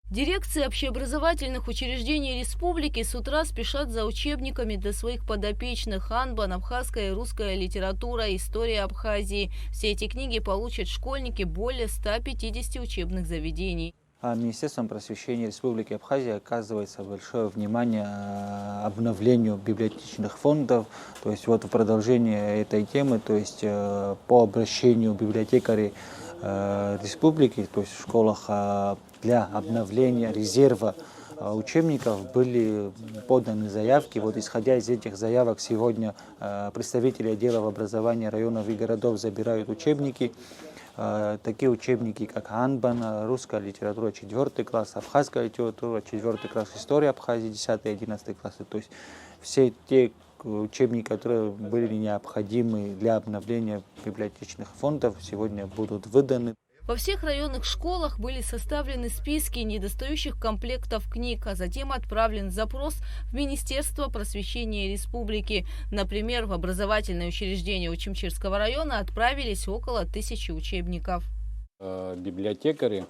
Дирекции общеобразовательных учреждений республики с утра спешат за учебниками для своих подопечных: Анбан, абхазская и русская литература, история Абхазии. Все эти книги получат школьники более 150 учебных заведений. Министерством просвещения Республики Абхазия оказывается большое внимание обновлению библиотечных фондов. То есть вот в продолжение этой темы, то есть по обращению библиотекарей республики, то есть в школах для обновления резерва учебников были поданы заявки. Вот исходя из этих заявок сегодня представители отделов образования районов и городов забирают учебники. Такие учебники, как Анбан, русская литература 4 класс, абхазская литература 4 класс, история Абхазии 10-11 классы. То есть все те учебники, которые были необходимы для обновления библиотечных фондов, сегодня будут выданы. Во всех районных школах были составлены списки недостающих комплектов книг, а затем отправлен запрос в Министерство просвещения Республики. Например, в образовательное учреждение Учимчирского района отправились около 1000 учебников. Библиотекари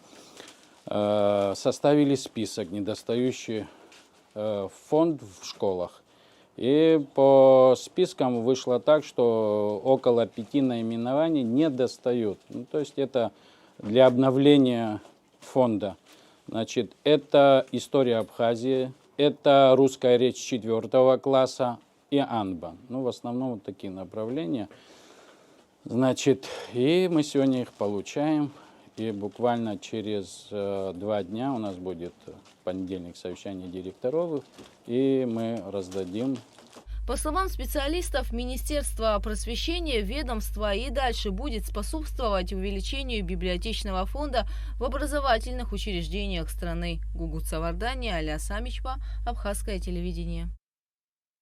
составили список недостающий фонд в школах. И по спискам вышло так, что около 5 наименований не достают. Ну, то есть это для обновления фонда. Значит, это история Абхазии, это русская речь 4 класса и Анбан. Ну, в основном вот такие направления. Значит, и мы сегодня их получаем. И буквально через 2 дня у нас будет в понедельник совещание директоров, и мы раздадим. По словам специалистов Министерства просвещения, ведомство и дальше будет способствовать увеличению библиотечного фонда в образовательных учреждениях страны. Гугут Савардани, Аля Самичпа, Абхазское телевидение.